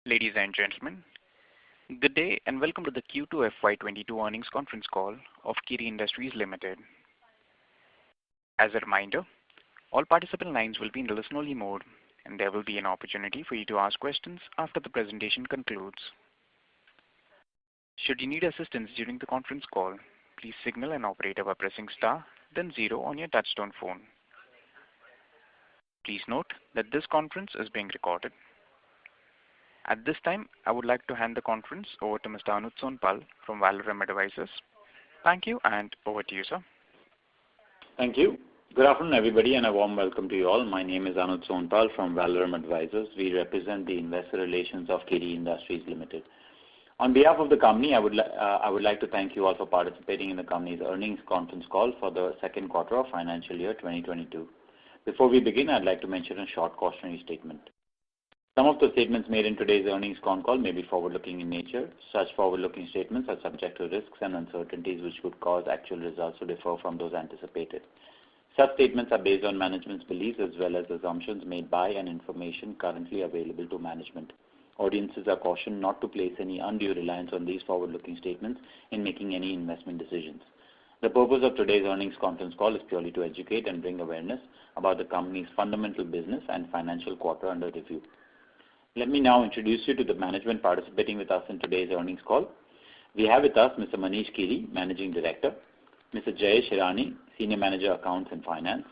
Ladies and gentlemen, good day and welcome to the Q2 FY22 earnings conference call of Kiri Industries Limited. As a reminder, all participant lines will be in listen-only mode, and there will be an opportunity for you to ask questions after the presentation concludes. Should you need assistance during the conference call, please signal an operator by pressing star, then 0 on your touchtone phone. Please note that this conference is being recorded. At this time, I would like to hand the conference over to Mr. Anuj Sonpal from Valorem Advisors. Thank you, and over to you, sir. Thank you. Good afternoon, everybody, and a warm welcome to you all. My name is Anuj Sonpal from Valorem Advisors. We represent the investor relations of Kiri Industries Limited. On behalf of the company, I would like to thank you all for participating in the company's earnings conference call for the second quarter of financial year 2022. Before we begin, I'd like to mention a short cautionary statement. Some of the statements made in today's earnings con call may be forward-looking in nature. Such forward-looking statements are subject to risks and uncertainties which could cause actual results to differ from those anticipated. Such statements are based on management's beliefs as well as assumptions made by and information currently available to management. Audiences are cautioned not to place any undue reliance on these forward-looking statements in making any investment decisions. The purpose of today's earnings conference call is purely to educate and bring awareness about the company's fundamental business and financial quarter under review. Let me now introduce you to the management participating with us in today's earnings call. We have with us Mr. Manish Kiri, Managing Director, Mr. Jayesh Hirani, Senior Manager Accounts and Finance,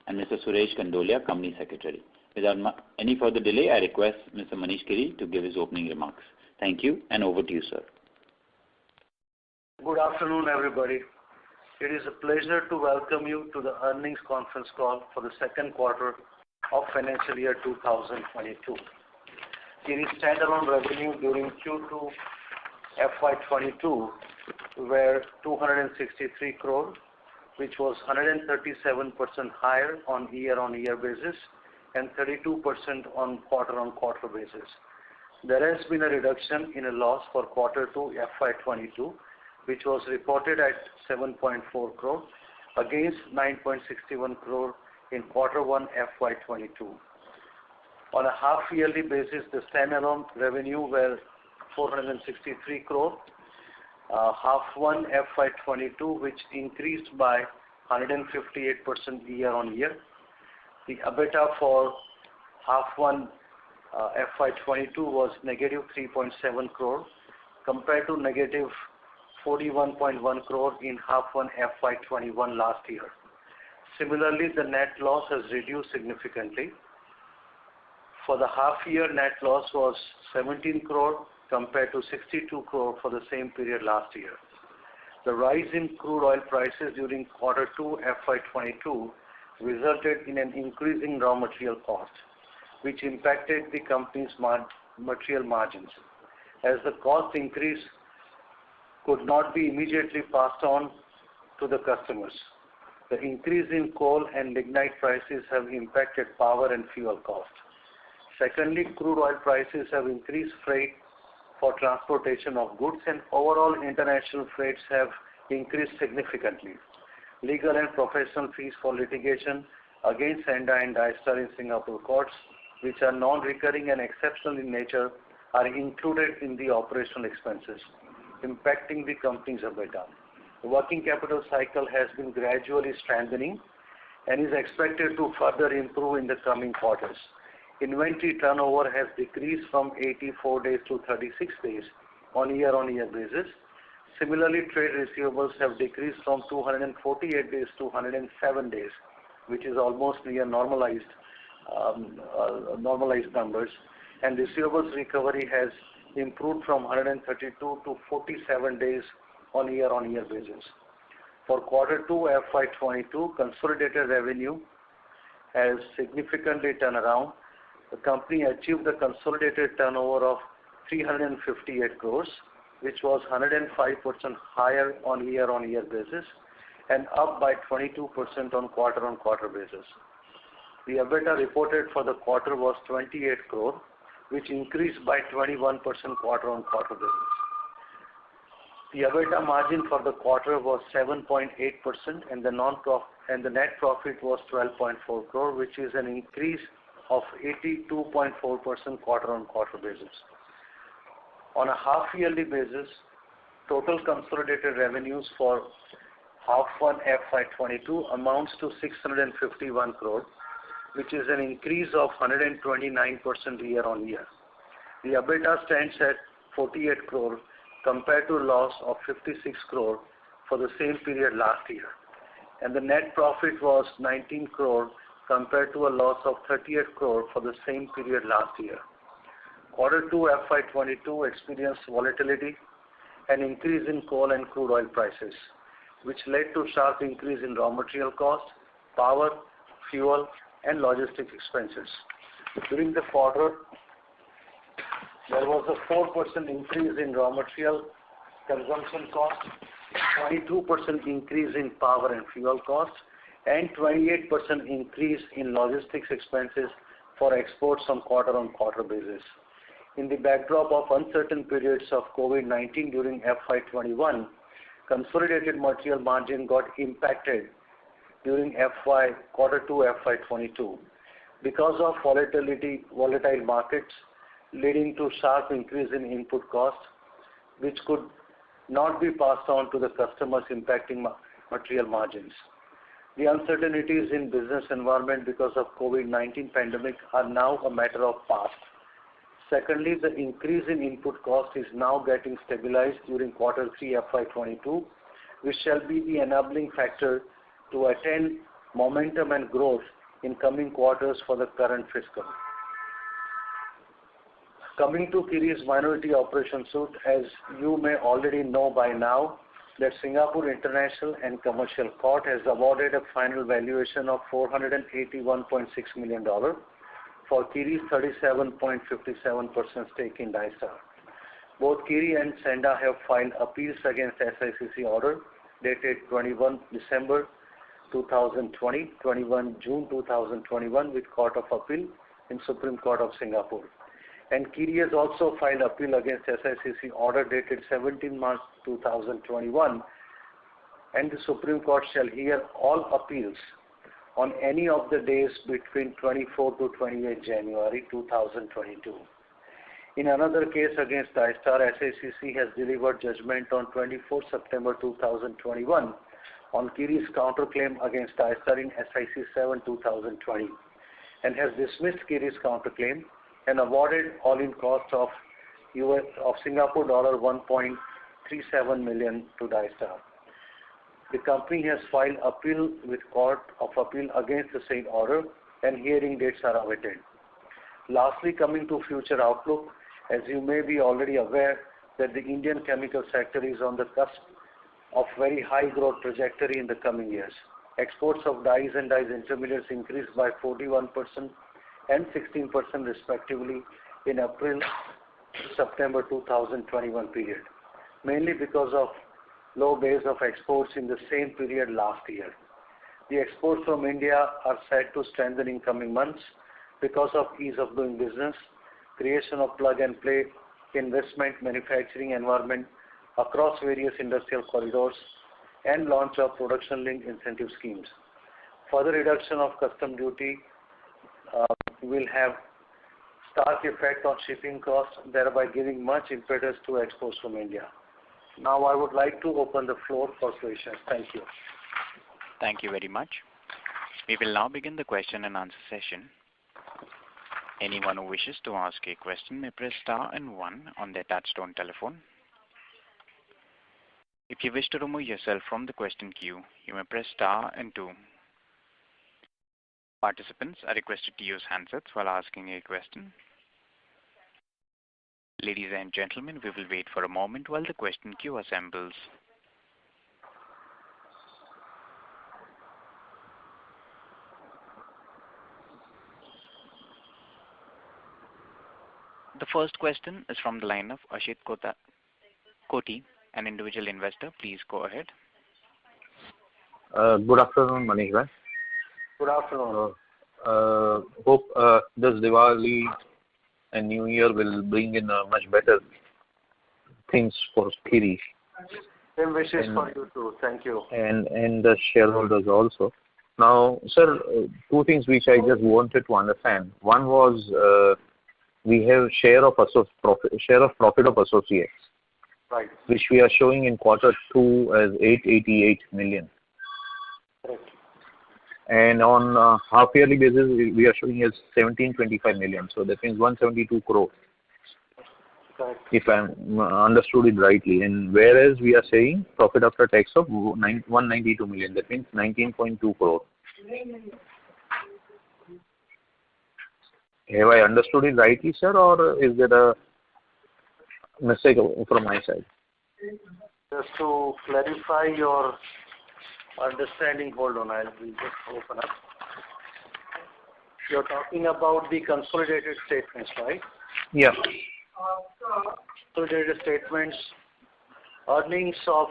and Mr. Suresh Kandolia, Company Secretary. Without any further delay, I request Mr. Manish Kiri to give his opening remarks. Thank you, and over to you, sir. Good afternoon, everybody. It is a pleasure to welcome you to the earnings conference call for the second quarter of financial year 2022. Kiri's standalone revenue during Q2 FY22 were 263 crore, which was 137% higher on year-on-year basis and 32% on quarter-on-quarter basis. There has been a reduction in a loss for quarter 2 FY22, which was reported at 7.4 crore against 9.61 crore in quarter 1 FY22. On a half-yearly basis, the standalone revenue were 463 crore, half 1 FY22, which increased by 158% year-on-year. The EBITDA for half 1 FY22 was negative 3.7 crore compared to negative 41.1 crore in half 1 FY21 last year. Similarly, the net loss has reduced significantly. For the half-year, net loss was 17 crore compared to 62 crore for the same period last year. The rise in crude oil prices during quarter 2 FY22 resulted in an increase in raw material cost, which impacted the company's material margins. As the cost increase could not be immediately passed on to the customers, the increase in coal and lignite prices have impacted power and fuel cost. Secondly, crude oil prices have increased freight for transportation of goods, and overall international freights have increased significantly. Legal and professional fees for litigation against Sanda and Dystar in Singapore courts, which are non-recurring and exceptional in nature, are included in the operational expenses, impacting the company's EBITDA. The working capital cycle has been gradually strengthening and is expected to further improve in the coming quarters. Inventory turnover has decreased from 84 days to 36 days on year-on-year basis. Similarly, trade receivables have decreased from 248 days to 107 days, which is almost near normalized numbers. And receivables recovery has improved from 132 to 47 days on year-on-year basis. For quarter 2 FY22, consolidated revenue has significantly turned around. The company achieved a consolidated turnover of 358 crores, which was 105% higher on year-on-year basis and up by 22% on quarter-on-quarter basis. The EBITDA reported for the quarter was 28 crore, which increased by 21% quarter-on-quarter basis. The EBITDA margin for the quarter was 7.8% and the net profit was 12.4 crore, which is an increase of 82.4% quarter-on-quarter basis. On a half-yearly basis, total consolidated revenues for half one FY22 amounts to 651 crore, which is an increase of 129% year-on-year. The EBITDA stands at 48 crore compared to a loss of 56 crore for the same period last year. And the net profit was 19 crore compared to a loss of 38 crore for the same period last year. Quarter 2 FY22 experienced volatility and increase in coal and crude oil prices, which led to sharp increase in raw material costs, power, fuel, and logistics expenses. During the quarter, there was a 4% increase in raw material consumption costs, 22% increase in power and fuel costs, and 28% increase in logistics expenses for exports on quarter-on-quarter basis. In the backdrop of uncertain periods of COVID-19 during FY21, consolidated material margin got impacted during quarter 2 FY22 because of volatile markets leading to sharp increase in input costs, which could not be passed on to the customers, impacting material margins. The uncertainties in business environment because of COVID-19 pandemic are now a matter of past. Secondly, the increase in input cost is now getting stabilized during quarter 3 FY22, which shall be the enabling factor to attain momentum and growth in coming quarters for the current fiscal. Coming to Kiri's minority operation suit, as you may already know by now, that Singapore International and Commercial Court has awarded a final valuation of $481.6 million for Kiri's 37.57% stake in Dystar. Both Kiri and Senda have filed appeals against SICC order dated 21 December 2020, 21 June 2021 with Court of Appeal in Supreme Court of Singapore. And Kiri has also filed appeal against SICC order dated 17 March 2021, and the Supreme Court shall hear all appeals on any of the days between 24 to 28 January 2022. In another case against Dystar, SICC has delivered judgment on 24 September 2021 on Kiri's counterclaim against Dystar in SIC 7 2020 and has dismissed Kiri's counterclaim and awarded all-in cost of Singapore dollar 1.37 million to Dystar. The company has filed appeal with Court of Appeal against the same order, and hearing dates are awaited. Lastly, coming to future outlook, as you may be already aware that the Indian chemical sector is on the cusp of very high growth trajectory in the coming years. Exports of dyes and dyes intermediates increased by 41% and 16% respectively in April to September 2021 period, mainly because of low base of exports in the same period last year. The exports from India are set to strengthen in coming months because of ease of doing business, creation of plug-and-play investment manufacturing environment across various industrial corridors, and launch of production-linked incentive schemes. Further reduction of custom duty will have stark effect on shipping costs, thereby giving much impetus to exports from India. Now I would like to open the floor for questions. Thank you. Thank you very much. We will now begin the question and answer session. Anyone who wishes to ask a question may press star and 1 on their touchtone telephone. If you wish to remove yourself from the question queue, you may press star and 2. Participants are requested to use handsets while asking a question. Ladies and gentlemen, we will wait for a moment while the question queue assembles. The first question is from the line of Ashit Koti, an individual investor. Please go ahead. Good afternoon, Manish bhai. Good afternoon. Hope this Diwali and New Year will bring in much better things for Kiri. Same wishes for you too. Thank you. And the shareholders also. Now, sir, two things which I just wanted to understand. One was we have share of profit of associates, Right. which we are showing in quarter 2 as 888 million. Correct. And on half yearly basis, we are showing as 1725 million. So that means 172 crore, Correct. if I understood it rightly. And whereas we are saying profit after tax of 192 million, that means 19.2 crore. Have I understood it rightly, sir, or is there a mistake from my side? Just to clarify your understanding, hold on, I will just open up. You're talking about the consolidated statements, right? Yeah. Consolidated statements, earnings of,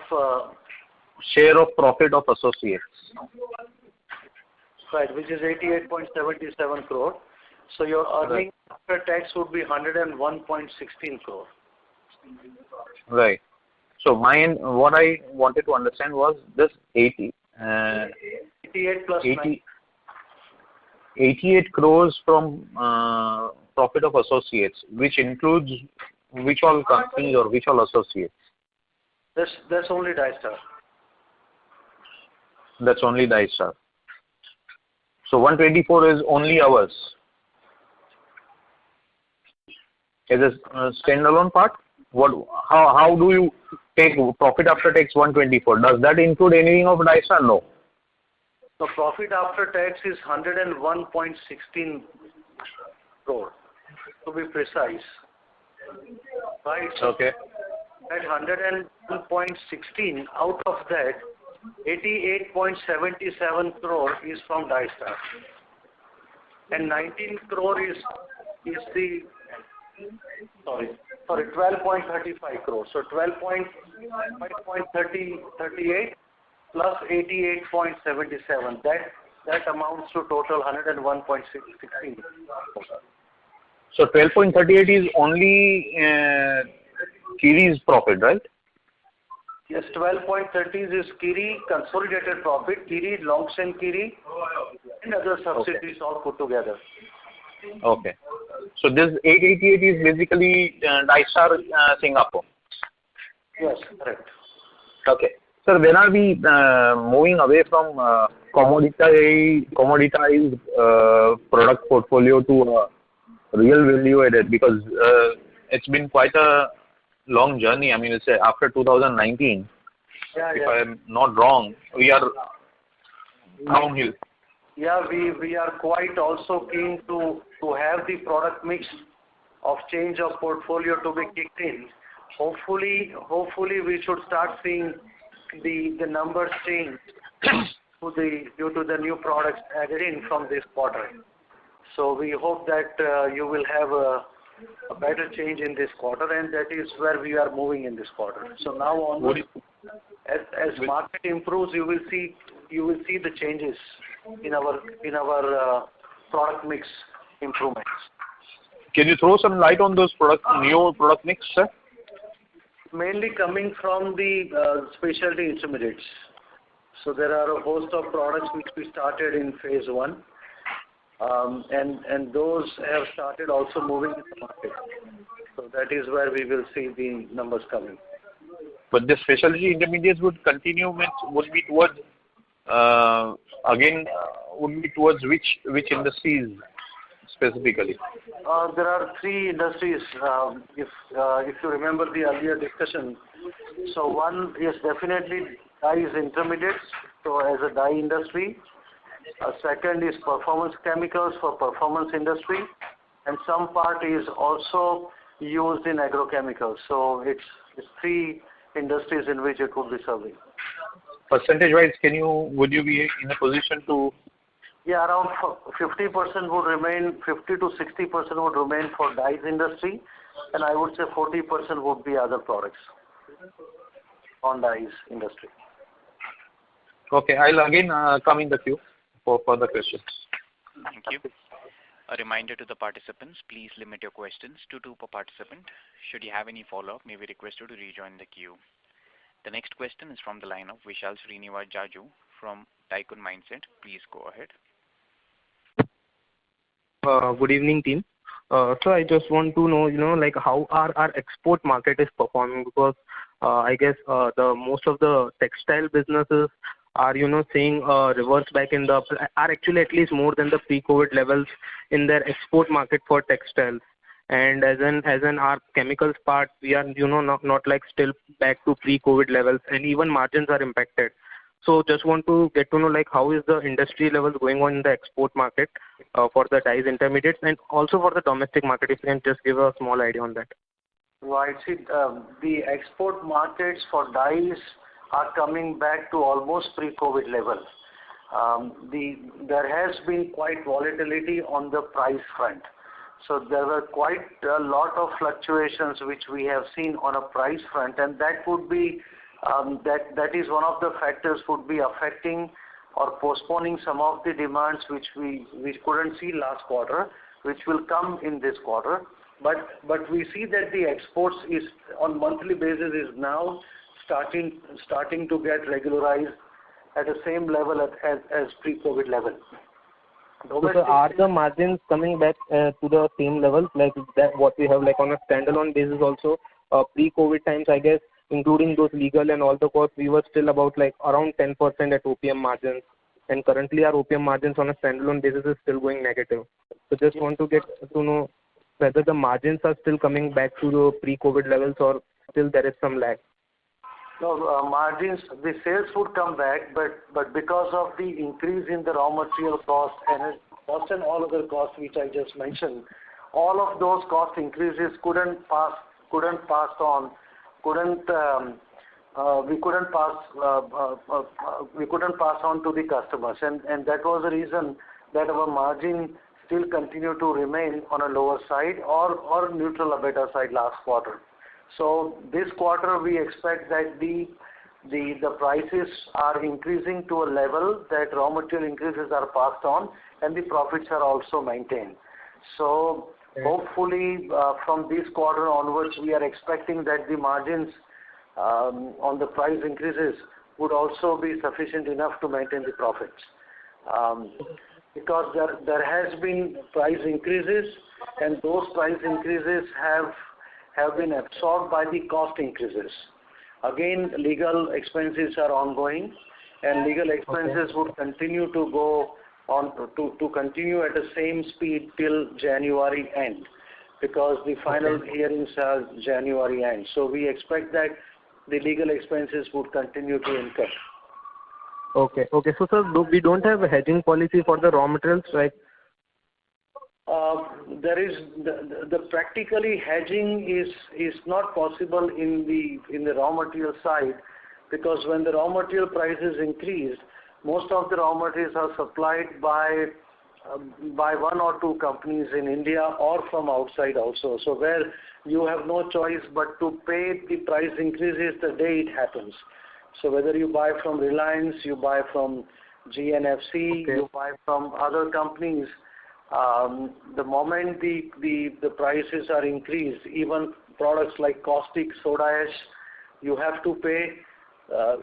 Share of profit of associates. right, which is 88.77 crore. So your earnings after tax would be 101.16 crore. Right. So what I wanted to understand was this 88 plus 9. 88 crores from profit of associates, which includes which all companies or which all associates? That's only Dystar. That's only Dystar. So 124 is only ours. Is a standalone part? How do you take profit after tax 124? Does that include anything of Dystar? No. The profit after tax is 101.16 crore, to be precise. Right? So Okay. at 101.16, out of that, 88.77 crore is from Dystar. And 19 crore is the, sorry, 12.35 crore. So 12.38 plus 88.77. That amounts to total 101.16. So 12.38 is only Kiri's profit, right? Yes, 12.30 is Kiri consolidated profit, Kiri, Longshan Kiri, and other subsidiaries all put together. Okay. So this 888 is basically Dystar Singapore. Yes, correct. Okay. Sir, when are we moving away from commoditized product portfolio to real value added? Because it's been quite a long journey. I mean, it's after 2019. If I am not wrong, we are downhill. Yeah, we are quite also keen to have the product mix of change of portfolio to be kicked in. Hopefully we should start seeing the numbers change due to the new products added in from this quarter. So we hope that you will have a better change in this quarter, and that is where we are moving in this quarter. So now onwards, as market improves, you will see the changes in our product mix improvements. Can you throw some light on those new product mix, sir? Mainly coming from the specialty intermediates. So there are a host of products which we started in phase 1, and those have started also moving in the market. So that is where we will see the numbers coming. But the specialty intermediates would continue would be towards which industries specifically? There are 3 industries, if you remember the earlier discussion. So one is definitely dyes intermediates, so as a dye industry. Second is performance chemicals for performance industry, and some part is also used in agrochemicals. So it's 3 industries in which it would be serving. Percentage-wise, would you be in a position to? Yeah, around 50% would remain, 50 to 60% would remain for dyes industry, and I would say 40% would be other products on dyes industry. Okay, I'll again come in the queue for further questions. Thank you. A reminder to the participants, please limit your questions to 2 per participant. Should you have any follow-up, may we request you to rejoin the queue. The next question is from the line of Vishal Srinivas Jaju from Tycoon Mindset. Please go ahead. Good evening, team. So I just want to know, like how our export market is performing, because I guess the most of the textile businesses are, seeing reverse back in are actually at least more than the pre-COVID levels in their export market for textiles. And as in our chemicals part, we are, not like still back to pre-COVID levels, and even margins are impacted. So just want to get to know, like, how is the industry levels going on in the export market for the dyes intermediates, and also for the domestic market, if you can just give a small idea on that. Right. See, the export markets for dyes are coming back to almost pre-COVID levels. There has been quite volatility on the price front. So there were quite a lot of fluctuations which we have seen on a price front, and that would be that is one of the factors would be affecting or postponing some of the demands which we couldn't see last quarter, which will come in this quarter. But we see that the exports is on monthly basis is now starting to get regularized at the same level as pre-COVID level. So are the margins coming back to the same levels like that what we have like on a standalone basis also? Pre-COVID times, I guess, including those legal and all the costs, we were still about like around 10% at OPM margins, and currently our OPM margins on a standalone basis is still going negative. So just want to get to know whether the margins are still coming back to the pre-COVID levels or still there is some lag. No, margins, the sales would come back, but because of the increase in the raw material cost, energy cost, and all other costs which I just mentioned, all of those cost increases we couldn't pass on to the customers, and that was the reason that our margin still continue to remain on a lower side or neutral or better side last quarter. So this quarter we expect that the prices are increasing to a level that raw material increases are passed on and the profits are also maintained. So hopefully from this quarter onwards we are expecting that the margins on the price increases would also be sufficient enough to maintain the profits. Because there has been price increases, and those price increases have been absorbed by the cost increases. Again, legal expenses are ongoing, and legal expenses would continue to go on to continue at the same speed till January end, because the final hearings are January end. So we expect that the legal expenses would continue to incur. Okay. So sir, we don't have a hedging policy for the raw materials, right? There is the practically hedging is not possible in the raw material side, because when the raw material prices increase, most of the raw materials are supplied by one or two companies in India or from outside also. So where you have no choice but to pay the price increases the day it happens. So whether you buy from Reliance, you buy from GNFC, you buy from other companies, the moment the prices are increased, even products like caustic soda ash, you have to pay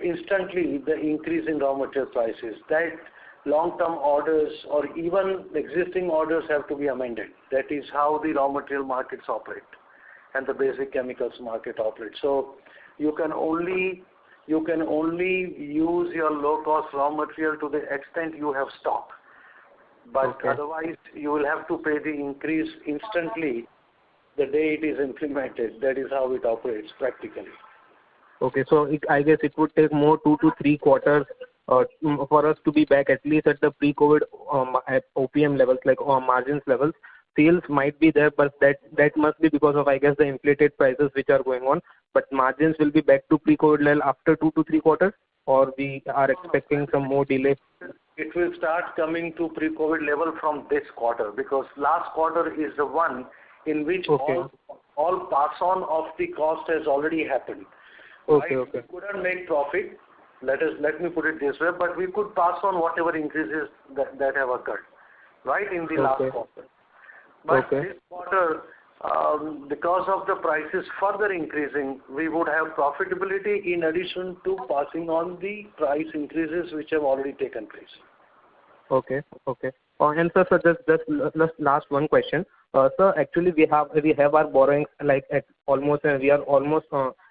instantly the increase in raw material prices. That long-term orders or even existing orders have to be amended. That is how the raw material markets operate and the basic chemicals market operates. So you can only use your low-cost raw material to the extent you have stock. But otherwise, you will have to pay the increase instantly the day it is implemented. That is how it operates practically. Okay, so I guess it would take more 2 to 3 quarters for us to be back at least at the pre-COVID OPM levels, like margins levels. Sales might be there, but that must be because of, I guess, the inflated prices which are going on. But margins will be back to pre-COVID level after 2 to 3 quarters, or we are expecting some more delay? It will start coming to pre-COVID level from this quarter, because last quarter is the one in which all pass on of the cost has already happened. Okay. We couldn't make profit. Let me put it this way, but we could pass on whatever increases that have occurred, right, in the last quarter. But this quarter, because of the prices further increasing, we would have profitability in addition to passing on the price increases which have already taken place. Okay. And sir, just last one question. Sir, actually we have our borrowings like at almost we are almost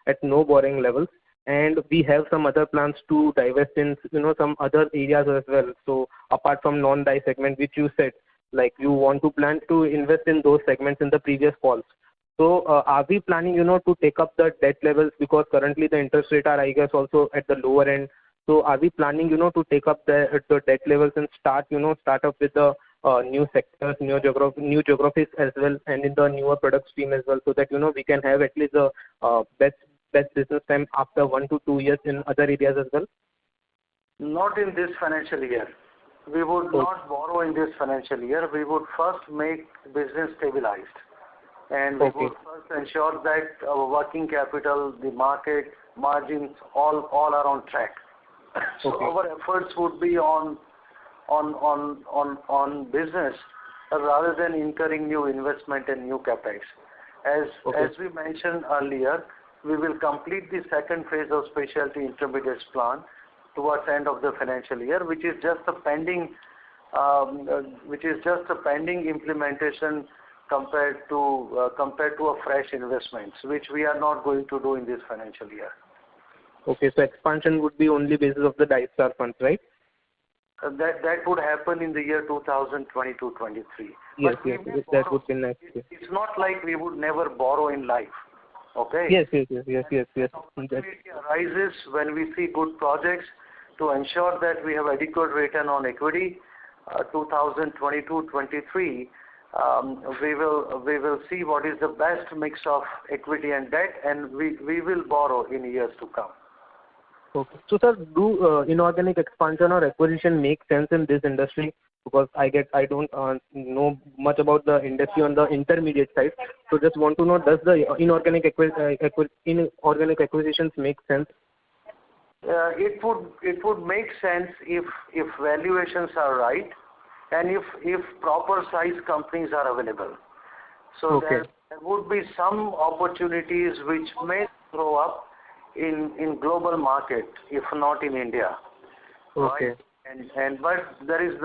at no borrowing levels, and we have some other plans to divest in some other areas as well. So apart from non-die segment, which you said like you want to plan to invest in those segments in the previous calls. So are we planning to take up the debt levels, because currently the interest rate are I guess also at the lower end. So are we planning to take up the debt levels and start up with the new sectors, new geographies as well, and in the newer product stream as well, so that we can have at least the best business time after 1 to 2 years in other areas as well? Not in this financial year. We would not borrow in this financial year. We would first make business stabilized, and we would first ensure that our working capital, the market, margins, all are on track. So our efforts would be on business rather than incurring new investment and new capex. As we mentioned earlier, we will complete the second phase of specialty intermediates plant towards the end of the financial year, which is just a pending implementation compared to a fresh investments, which we are not going to do in this financial year. Okay, so expansion would be only basis of the DISTAR funds, right? That would happen in the year 2022-23. Yes, that would be next year. It's not like we would never borrow in life. Okay? Yes. Opportunity arises when we see good projects to ensure that we have adequate return on equity. 2022-23, we will see what is the best mix of equity and debt, and we will borrow in years to come. Okay. So, sir, do inorganic expansion or acquisition make sense in this industry? Because I don't know much about the industry on the intermediate side. So, just want to know, does the inorganic acquisitions make sense? It would make sense if valuations are right, and if proper size companies are available. So there would be some opportunities which may throw up in global market, if not in India. Okay. Right? But there is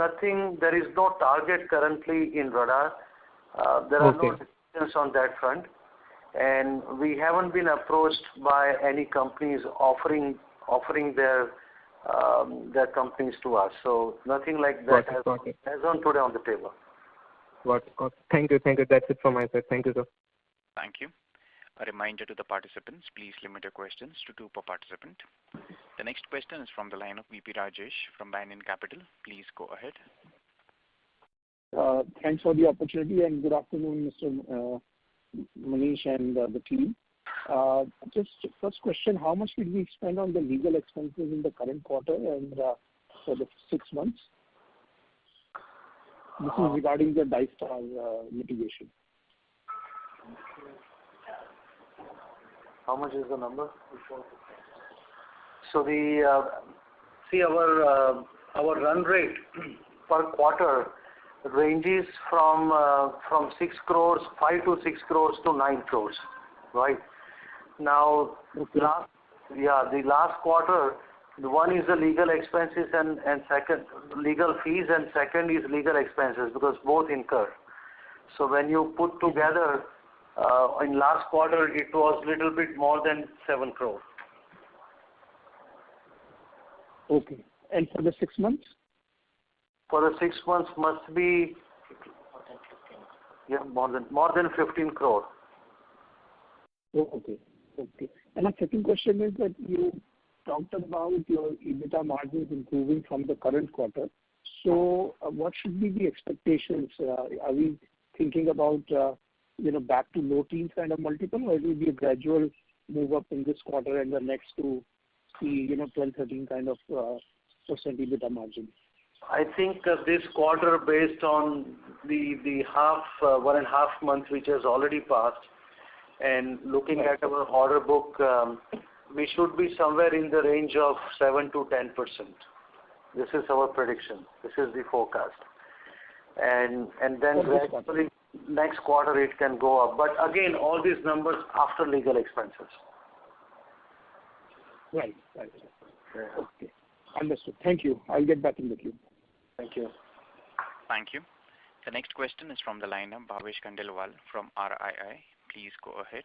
no target currently in radar. There are no decisions on that front, and we haven't been approached by any companies offering their companies to us. So nothing like that has on today on the table. Got it. Thank you. That's it from my side. Thank you, sir. Thank you. A reminder to the participants, please limit your questions to 2 per participant. The next question is from the line of VP Rajesh from Banyan Capital. Please go ahead. Thanks for the opportunity, and good afternoon, Mr. Manish and the team. Just first question, how much did we spend on the legal expenses in the current quarter and for the 6 months? This is regarding the DISTAR litigation. How much is the number? So our run rate per quarter ranges from 6 crores, 5 to 6 crores to 9 crores, right? Now, the last quarter, one is the legal expenses and second legal fees, and second is legal expenses, because both incur. So when you put together, in last quarter it was little bit more than 7 crore. Okay. And for the 6 months? For the 6 months must be more than 15 crore. Okay. And my second question is that you talked about your EBITDA margins improving from the current quarter. So what should be the expectations? Are we thinking about back to low teens kind of multiple, or it will be a gradual move up in this quarter and the next to see 12-13 kind of percent EBITDA margin? I think this quarter, based on the 1.5 months which has already passed, and looking at our order book, we should be somewhere in the range of 7 to 10%. This is our prediction. This is the forecast. And then gradually next quarter it can go up. But again, all these numbers after legal expenses. Right. Okay. Understood. Thank you. I'll get back in the queue. Thank you. Thank you. The next question is from the line of Bhavesh Khandelwal from RII. Please go ahead.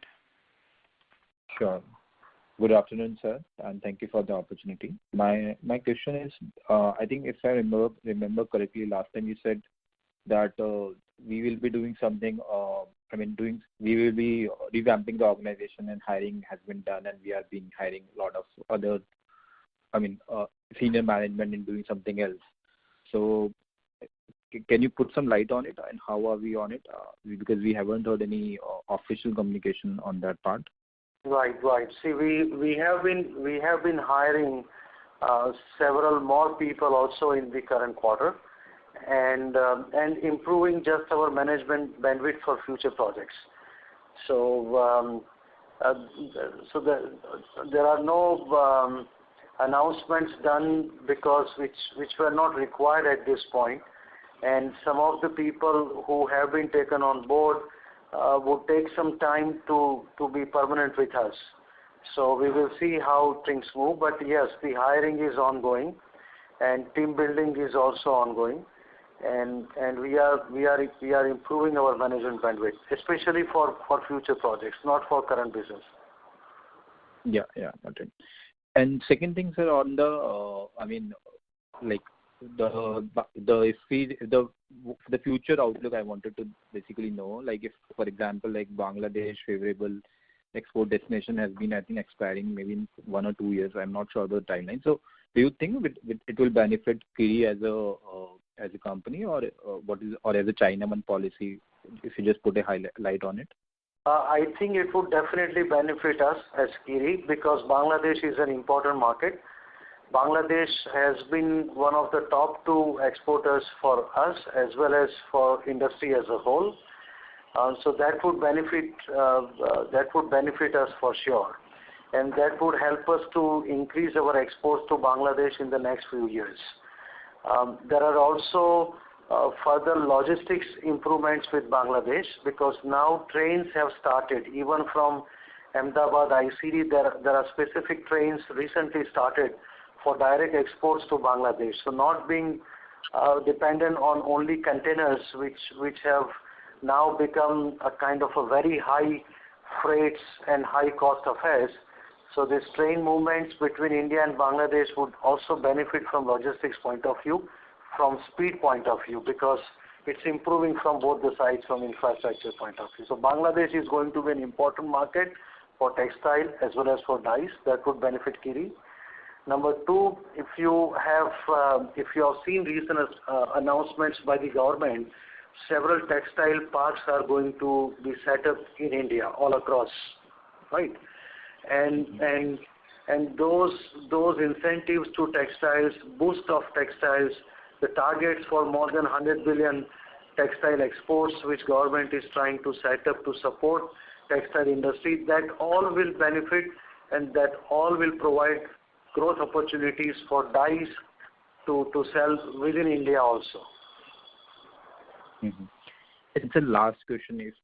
Sure. Good afternoon, sir, and thank you for the opportunity. My question is, I think if I remember correctly, last time you said that we will be doing something. We will be revamping the organization, and hiring has been done, and we have been hiring a lot of other, senior management and doing something else. So, can you put some light on it, and how are we on it? Because we haven't heard any official communication on that part. Right. See, we have been hiring several more people also in the current quarter, and improving just our management bandwidth for future projects. So there are no announcements done because which were not required at this point, and some of the people who have been taken on board would take some time to be permanent with us. So we will see how things move. But yes, the hiring is ongoing, and team building is also ongoing, and we are improving our management bandwidth, especially for future projects, not for current business. Yeah, got it. And second thing, sir, on the future outlook, I wanted to basically know, like if, for example, like Bangladesh favorable export destination has been, I think, expiring maybe in 1 or 2 years. I'm not sure of the timeline. So, do you think it will benefit Kiri as a company, or as a Chinaman policy? If you just put a highlight on it. I think it would definitely benefit us as Kiri, because Bangladesh is an important market. Bangladesh has been one of the top 2 exporters for us as well as for industry as a whole. So that would benefit us for sure, and that would help us to increase our exports to Bangladesh in the next few years. There are also further logistics improvements with Bangladesh, because now trains have started even from Ahmedabad ICD. There are specific trains recently started for direct exports to Bangladesh. So not being dependent on only containers, which have now become a kind of a very high freights and high cost affairs. So this train movements between India and Bangladesh would also benefit from logistics point of view, from speed point of view, because it's improving from both the sides from infrastructure point of view. So Bangladesh is going to be an important market for textile as well as for dyes. That would benefit Kiri. Number 2, if you have seen recent announcements by the government, several textile parks are going to be set up in India all across, right? And those incentives to textiles, boost of textiles, the targets for more than 100 billion textile exports, which government is trying to set up to support textile industry, that all will benefit, and that all will provide growth opportunities for dyes to sell within India also. Mm-hmm. It's the last question, if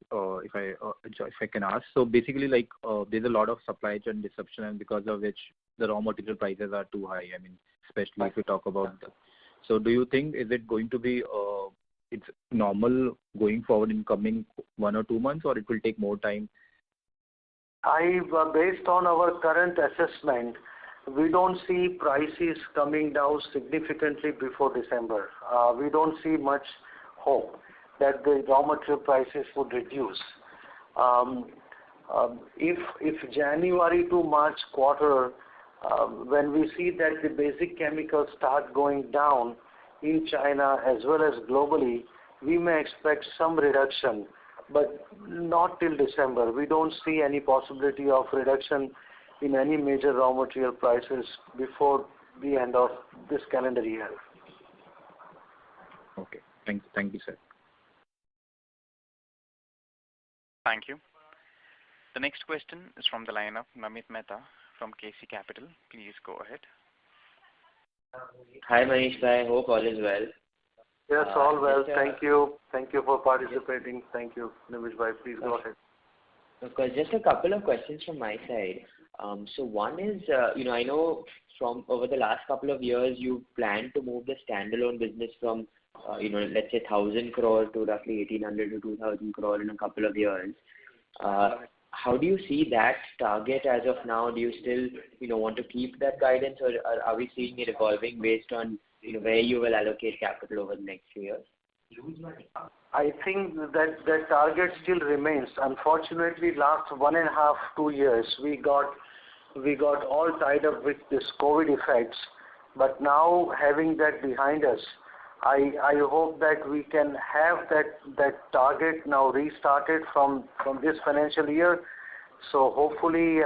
I can ask. So basically, like there's a lot of supply chain disruption, and because of which the raw material prices are too high. I mean, especially if you talk about So do you think, is it going to be it's normal going forward in coming 1 or 2 months, or it will take more time? Based on our current assessment, we don't see prices coming down significantly before December. We don't see much hope that the raw material prices would reduce. If January to March quarter, when we see that the basic chemicals start going down in China as well as globally, we may expect some reduction, but not till December. We don't see any possibility of reduction in any major raw material prices before the end of this calendar year. Okay. Thank you, sir. Thank you. The next question is from the line of Namit Mehta from KC Capital. Please go ahead. Hi Manish bhai, hope all is well. Yes, all well. Thank you. Thank you for participating. Thank you, Nimish bhai. Please go ahead. Of course, just a couple of questions from my side. So one is, I know from over the last couple of years you plan to move the standalone business from let's say 1,000 crore to roughly 1,800 to 2,000 crore in a couple of years. How do you see that target as of now? Do you still, want to keep that guidance, or are we seeing it evolving based on, where you will allocate capital over the next few years? I think that target still remains. Unfortunately, last 1.5, 2 years, we got all tied up with this COVID effects. But now, having that behind us, I hope that we can have that target now restarted from this financial year. So hopefully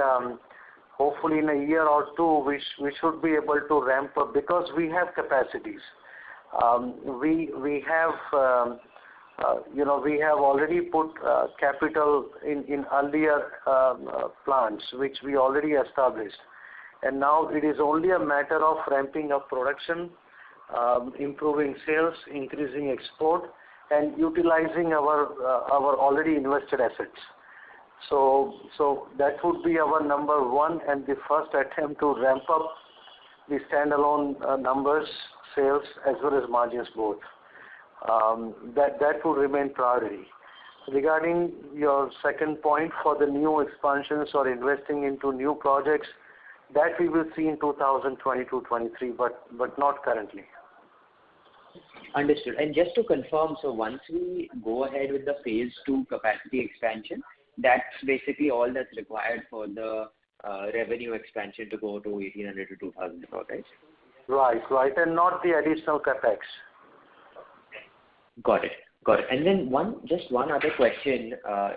in a year or two, we should be able to ramp up because we have capacities. We have we have already put capital in earlier plants, which we already established. And now it is only a matter of ramping up production, improving sales, increasing export, and utilizing our already invested assets. So that would be our number one and the first attempt to ramp up the standalone numbers, sales, as well as margins both. That would remain priority. Regarding your second point for the new expansions or investing into new projects, that we will see in 2022-23, but not currently. Understood. And just to confirm, so once we go ahead with the phase 2 capacity expansion, that's basically all that's required for the revenue expansion to go to 1,800 to 2,000 crore, right? Right, and not the additional capex. Got it. And then just one other question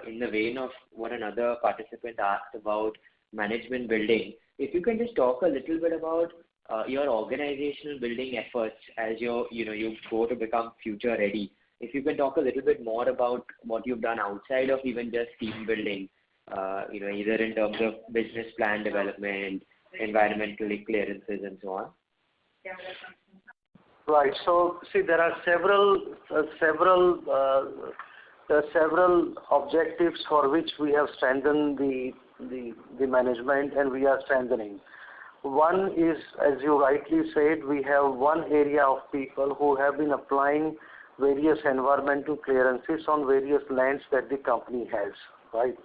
in the vein of what another participant asked about management building. If you can just talk a little bit about your organizational building efforts as you go to become future ready. If you can talk a little bit more about what you've done outside of even just team building, either in terms of business plan development, environmental clearances, and so on. Right. So see, there are several objectives for which we have strengthened the management, and we are strengthening. One is, as you rightly said, we have one area of people who have been applying various environmental clearances on various lands that the company has, right?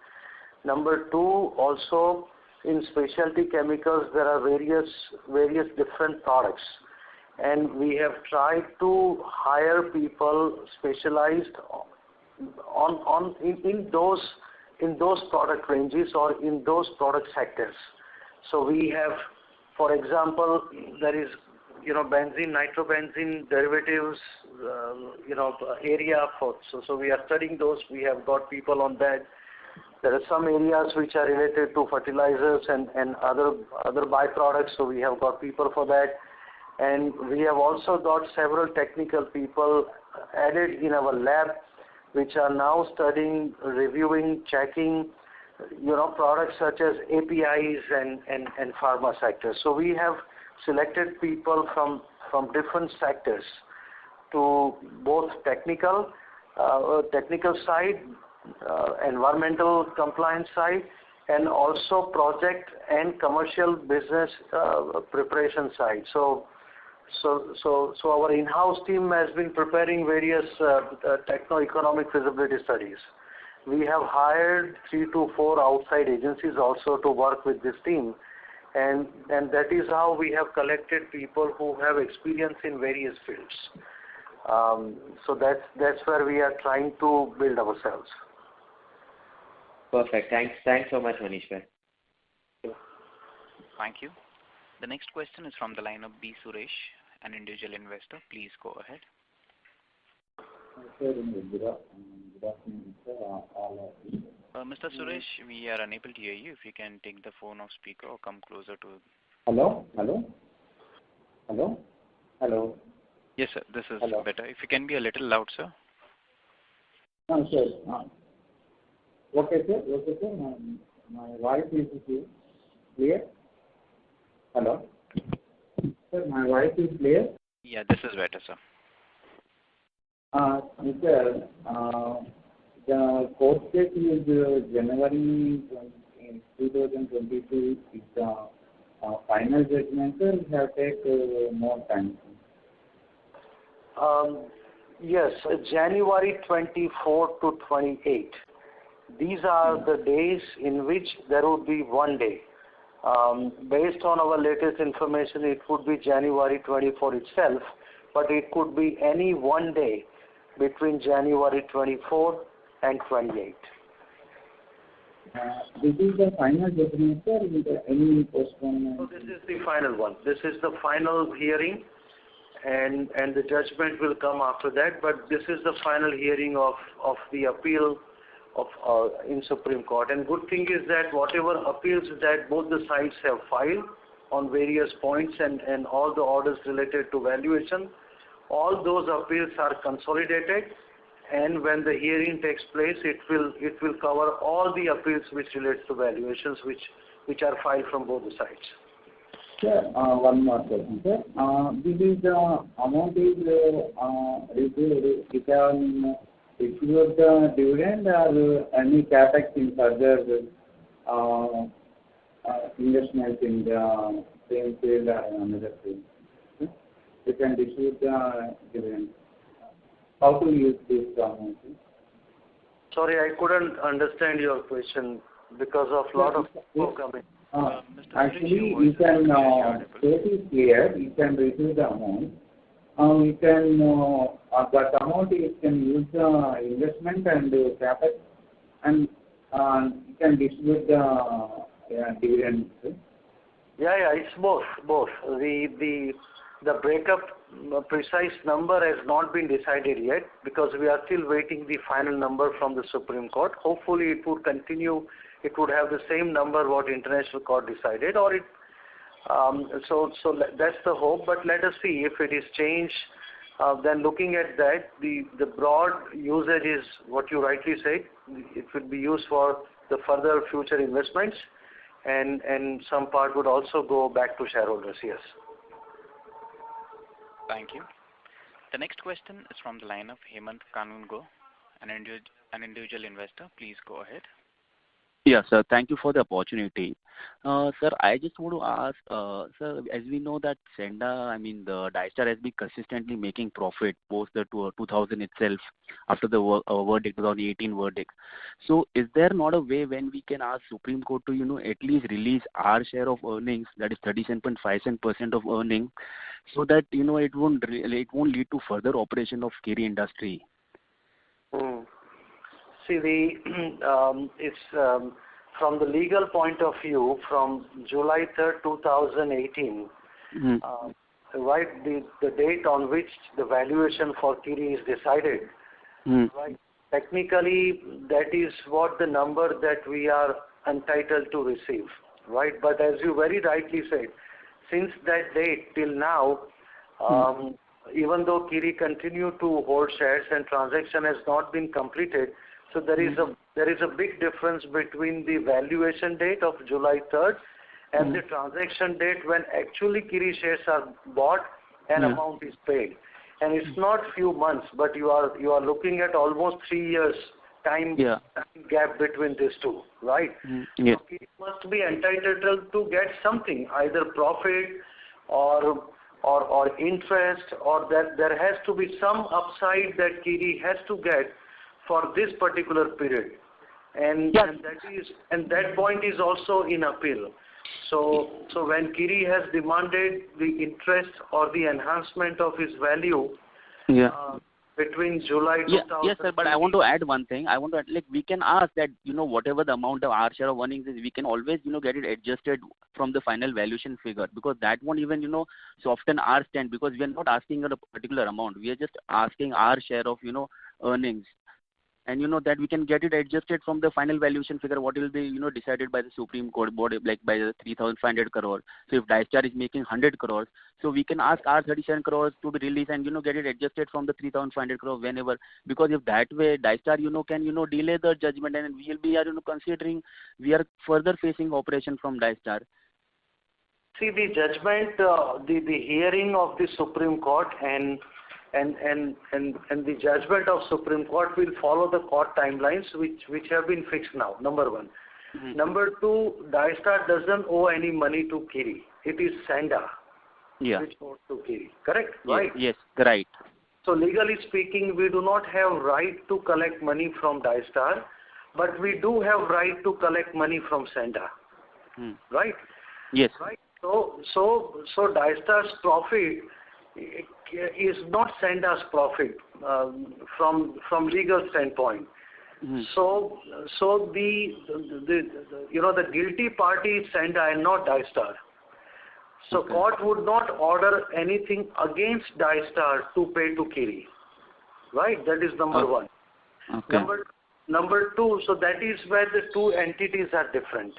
Number two, also in specialty chemicals, there are various different products. And we have tried to hire people specialized in those product ranges or in those product sectors. So we have, for example, there is benzene, nitrobenzene derivatives, area for so we are studying those. We have got people on that. There are some areas which are related to fertilizers and other byproducts. So we have got people for that. And we have also got several technical people added in our lab, which are now studying, reviewing, checking, products such as APIs and pharma sectors. So we have selected people from different sectors to both technical side, environmental compliance side, and also project and commercial business preparation side. So our in-house team has been preparing various techno-economic feasibility studies. We have hired 3 to 4 outside agencies also to work with this team, and that is how we have collected people who have experience in various fields. So that's where we are trying to build ourselves. Perfect. Thanks so much, Manish. Thank you. The next question is from the line of B. Suresh, an individual investor. Please go ahead. Mr. Suresh, we are unable to hear you. If you can take the phone off speaker or come closer to... Hello? Yes, sir. This is better. If you can be a little loud, sir. Sir. Okay, sir. My voice is clear. Hello? Sir, my voice is clear? Yeah, this is better, sir. Sir, the court date is January 2022. Is the final judgment, sir? It have take more time. Yes, January 24 to 28. These are the days in which there would be one day. Based on our latest information, it would be January 24 itself, but it could be any one day between January 24 and 28. This is the final judgment, sir, with any postponement? So this is the final one. This is the final hearing, and the judgment will come after that. But this is the final hearing of the appeal in Supreme Court. And good thing is that whatever appeals that both the sides have filed on various points and all the orders related to valuation, all those appeals are consolidated. And when the hearing takes place, it will cover all the appeals which relates to valuations which are filed from both the sides. Sir, one more question, sir. This is the amount is received, it can issued the dividend or any capex in further investment in the same field or another field. You can issue the dividend. How to use this amount? Sorry, I couldn't understand your question because of lot of people coming. Actually, you can state it clear. You can receive the amount. You can that amount you can use the investment and capex, and you can distribute the dividends. Yeah, it's both. The breakup precise number has not been decided yet because we are still waiting the final number from the Supreme Court. Hopefully, it would continue. It would have the same number what International Court decided, or it. So that's the hope. But let us see if it is changed. Then looking at that, the broad usage is what you rightly said. It will be used for the further future investments, and some part would also go back to shareholders. Yes. Thank you. The next question is from the line of Hemant Kanungo, an individual investor. Please go ahead. Yes, sir. Thank you for the opportunity. Sir, I just want to ask, sir, as we know that Senda, the Dystar has been consistently making profit post the 2000 itself after the verdict, 2018 verdict. So is there not a way when we can ask Supreme Court to, at least release our share of earnings, that is 37.5% of earning, so that, it won't lead to further operation of Kiri Industry? See, it's from the legal point of view, from July 3rd, 2018, right, the date on which the valuation for Kiri is decided, right, technically that is what the number that we are entitled to receive, right? But as you very rightly said, since that date till now, even though Kiri continued to hold shares and transaction has not been completed, so there is a big difference between the valuation date of July 3rd and the transaction date when actually Kiri shares are bought and amount is paid. And it's not few months, but you are looking at almost 3 years time gap between these two, right? So Kiri must be entitled to get something, either profit or interest, or that there has to be some upside that Kiri has to get for this particular period, and that point is also in appeal. So when Kiri has demanded the interest or the enhancement of his value between July 2000. Yes, sir. But I want to add one thing. I want to add, we can ask that whatever the amount of our share of earnings is, we can always get it adjusted from the final valuation figure, because that won't even soften our stand, because we are not asking a particular amount. We are just asking our share of earnings. And that we can get it adjusted from the final valuation figure, what will be decided by the Supreme Court board, like by the 3,500 crore. So if Dystar is making 100 crores, so we can ask our 37 crores to be released and get it adjusted from the 3,500 crore whenever. Because if that way Dystar can delay the judgment, and we will be considering we are further facing operation from Dystar. See, the judgment, the hearing of the Supreme Court and the judgment of Supreme Court will follow the court timelines which have been fixed now, number one. Number two, Dystar doesn't owe any money to Kiri. It is Senda which owes to Kiri. Correct? Right? Yes, right. So legally speaking, we do not have right to collect money from Dystar, but we do have right to collect money from Senda. Right? Yes. Right. So Dystar's profit is not Senda's profit from legal standpoint. So the guilty party is Senda and not Dystar. So court would not order anything against Dystar to pay to Kiri. Right? That is number one. Okay. Number two, so that is where the two entities are different.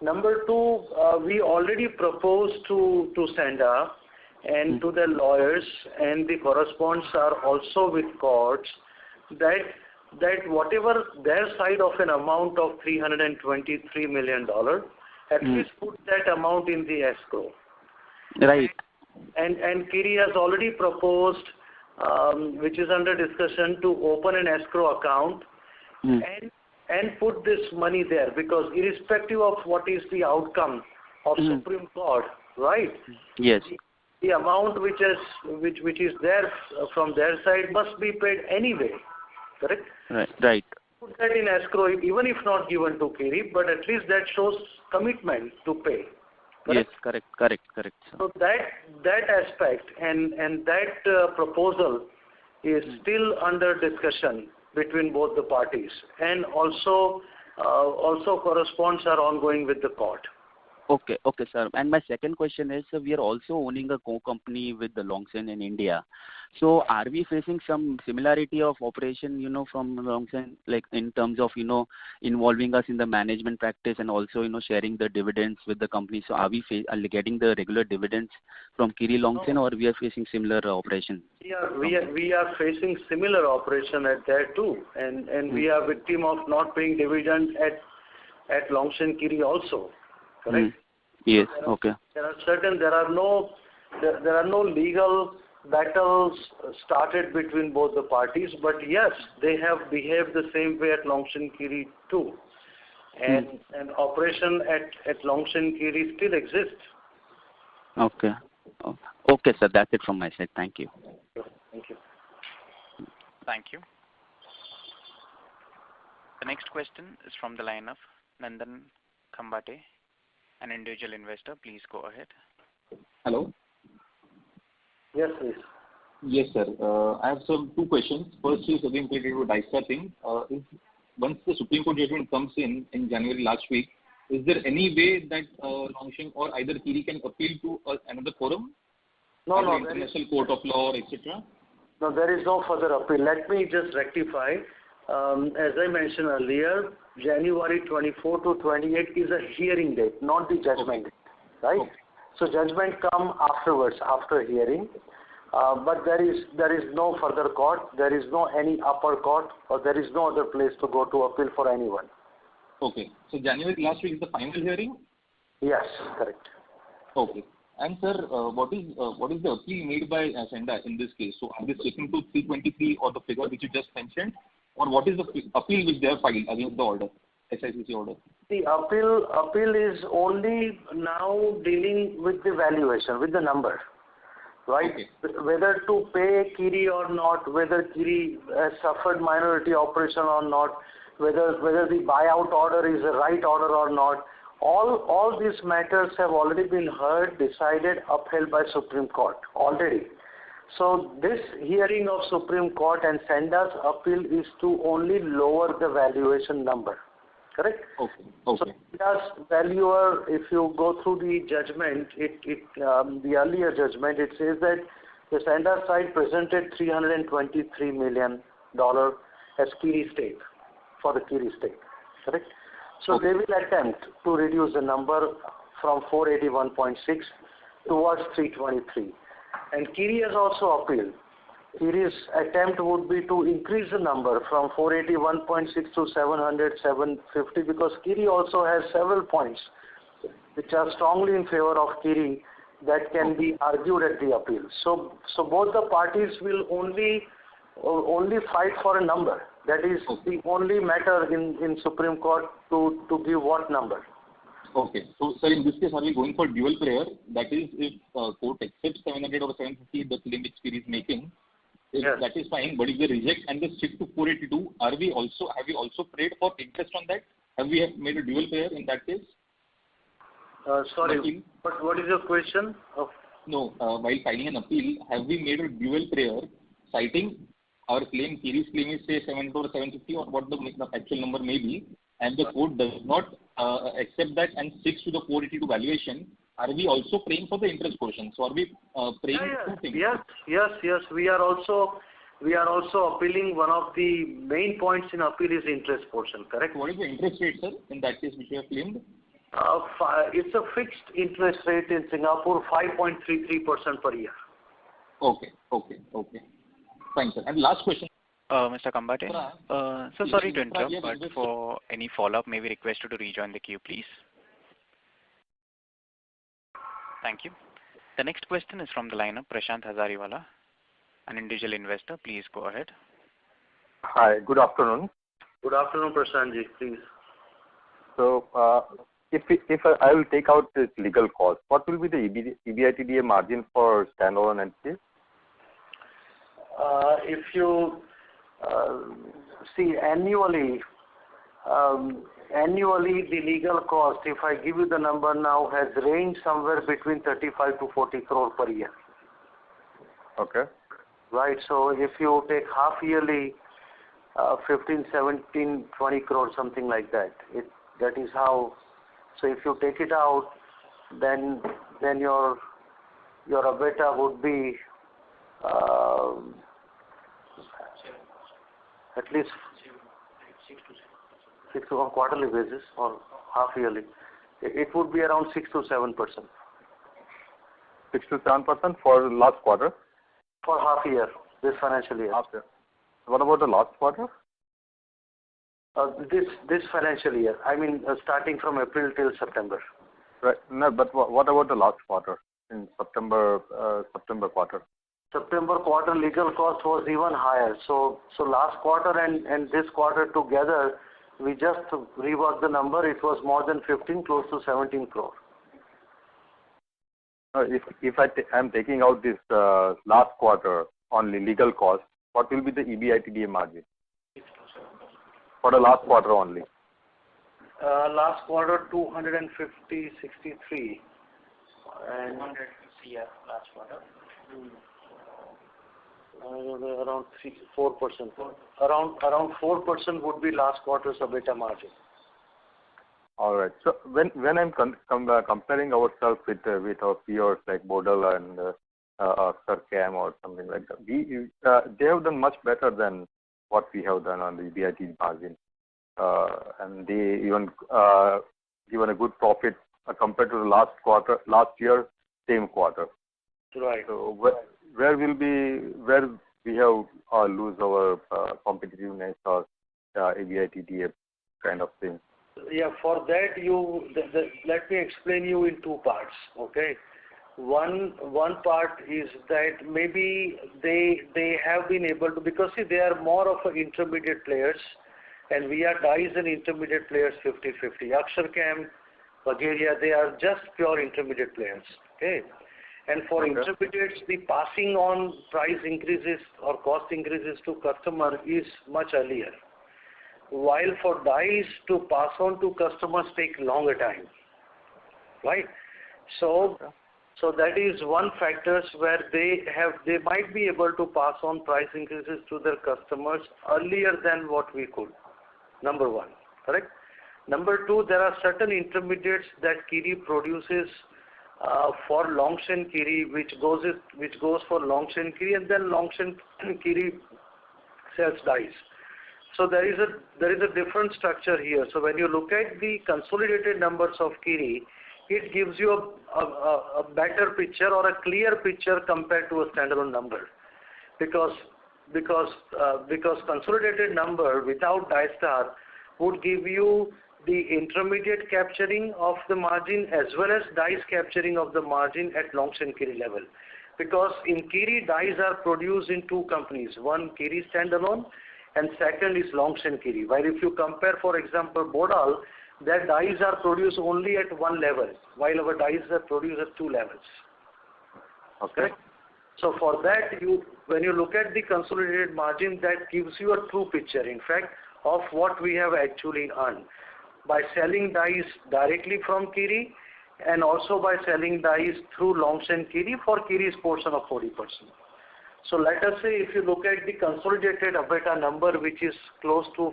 Number two, we already proposed to Senda and to the lawyers, and the correspondents are also with courts, that whatever their side of an amount of $323 million, at least put that amount in the escrow. Right. And Kiri has already proposed, which is under discussion, to open an escrow account and put this money there, because irrespective of what is the outcome of Supreme Court, right? Yes. The amount which is there from their side must be paid anyway, correct? Right. Put that in escrow, even if not given to Kiri, but at least that shows commitment to pay. Correct? Yes, correct. Sir. So that aspect and that proposal is still under discussion between both the parties, and also corresponds are ongoing with the court. Okay, sir. And my second question is, we are also owning a co-company with the Longsen in India. So are we facing some similarity of operation, from Longsen, like in terms of, involving us in the management practice and also, sharing the dividends with the company? So are we getting the regular dividends from Kiri Longsen, or we are facing similar operation? Yeah, we are facing similar operation at there too, and we are victim of not paying dividends at Longsen Kiri also. Correct? Yes. Okay. There are no legal battles started between both the parties, but yes, they have behaved the same way at Longsen Kiri too, and operation at Longsen Kiri still exists. Okay, sir. That's it from my side. Thank you. Thank you. Thank you. The next question is from the line of Nandan Khambate, an individual investor. Please go ahead. Hello. Yes, please. Yes, sir. I have two questions. First is again related to Dystar thing. Once the Supreme Court judgment comes in January last week, is there any way that Longsen or either Kiri can appeal to another forum? No. International Court of Law, etc.? No, there is no further appeal. Let me just rectify. As I mentioned earlier, January 24 to 28 is a hearing date, not the judgment date, right? Okay. So judgment come afterwards, after hearing. But there is no further court, there is no any upper court, or there is no other place to go to appeal for anyone. Okay. So January last week is the final hearing? Yes, correct. Okay. And sir, what is the appeal made by Senda in this case? So are they sticking to 323 or the figure which you just mentioned? Or what is the appeal which they have filed against the order, SICC order? The appeal is only now dealing with the valuation, with the number, right? Okay. Whether to pay Kiri or not, whether Kiri has suffered minority operation or not, whether the buyout order is a right order or not, all these matters have already been heard, decided, upheld by Supreme Court already. So this hearing of Supreme Court and Senda's appeal is to only lower the valuation number, correct? Okay. So Senda's valuer, if you go through the judgment, the earlier judgment, it says that the Senda side presented $323 million as Kiri stake, for the Kiri stake, correct? So they will attempt to reduce the number from 481.6 towards 323. And Kiri has also appealed. Kiri's attempt would be to increase the number from 481.6 to 700, 750, because Kiri also has several points which are strongly in favor of Kiri that can be argued at the appeal. So both the parties will only fight for a number. That is the only matter in Supreme Court to give what number. Okay. So, sir, in this case, are we going for dual prayer? That is, if court accepts 700 or 750, the claim which Kiri is making, If that is fine, but if they reject and they stick to 482, have we also paid for interest on that? Have we made a dual payer in that case? Sorry, but what is your question? No, while filing an appeal, have we made a dual prayer citing our claim, Kiri's claim is say 7 or 750 or what the actual number may be, and the court does not accept that and sticks to the 482 valuation, are we also praying for the interest portion? So are we praying two things? Yes. We are also appealing. One of the main points in appeal is interest portion, correct? What is the interest rate, sir, in that case which you have claimed? It's a fixed interest rate in Singapore, 5.33% per year. Okay. Fine, sir. And last question. Mr. Kambate, so sorry to interrupt, but for any follow-up, may we request you to rejoin the queue, please? Thank you. The next question is from the line of Prashant Hazariwala, an individual investor. Please go ahead. Hi, good afternoon. Good afternoon, Prashantji, please. So, if I will take out this legal cost, what will be the EBITDA margin for standalone entities? If you see annually, the legal cost, if I give you the number now, has ranged somewhere between 35 to 40 crore per year. Okay. Right. So if you take half yearly, 15, 17, 20 crore, something like that. That is how. So if you take it out, then your EBITDA would be at least 6 on quarterly basis or half yearly. It would be around 6 to 7%. 6 to 7% for last quarter? For half year, this financial year. Half year. What about the last quarter? This financial year. I mean, starting from April till September. Right. No, but what about the last quarter in September quarter? September quarter legal cost was even higher. So last quarter and this quarter together, we just reworked the number. It was more than 15, close to 17 crore. If I'm taking out this last quarter only legal cost, what will be the EBITDA margin? For the last quarter only. Last quarter 250, 63. And 100 CR last quarter. Around 4%. Around 4% would be last quarter's EBITDA margin. All right. So when I'm comparing ourselves with our peers like Bodal and Sarcam or something like that, they have done much better than what we have done on the EBITDA margin, and they even given a good profit compared to the last year same quarter. Right. So where we have lose our competitiveness or EBITDA kind of thing. Yeah, for that let me explain you in two parts. Okay. One part is that maybe they have been able to, because see, they are more of a intermediate players and we are dies and intermediate players 50-50. Aksharcam, Bulgaria, they are just pure intermediate players. Okay. And for intermediates, the passing on price increases or cost increases to customer is much earlier. While for dies to pass on to customers take longer time. Right? So that is one factors where they might be able to pass on price increases to their customers earlier than what we could. Number one, correct? Number two, there are certain intermediates that Kiri produces for Longshan Kiri, which goes for Longshan Kiri, and then Longshan Kiri sells dies. So there is a different structure here. So when you look at the consolidated numbers of Kiri, it gives you a better picture or a clear picture compared to a standalone number, because consolidated number without Dystar would give you the intermediate capturing of the margin as well as dies capturing of the margin at Longshan Kiri level. Because in Kiri, dies are produced in two companies, one Kiri standalone and second is Longshan Kiri. While if you compare, for example, Bodal, their dies are produced only at one level, while our dies are produced at two levels. Okay. So for that, when you look at the consolidated margin, that gives you a true picture, in fact, of what we have actually earned by selling dyes directly from Kiri and also by selling dyes through Longchen Kiri for Kiri's portion of 40%. So let us say if you look at the consolidated EBITDA number, which is close to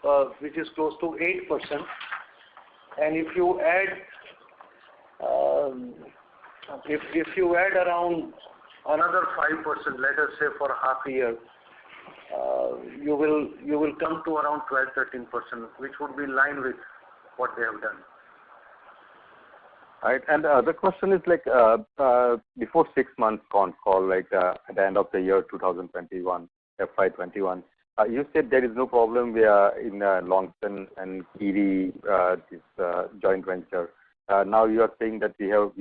8%, and if you add around another 5%, let us say for half a year, you will come to around 12-13%, which would be in line with what they have done. Right. And the other question is like before 6 months con call, like at the end of the year 2021, FY21, you said there is no problem in Longchen and Kiri, this joint venture. Now you are saying that we are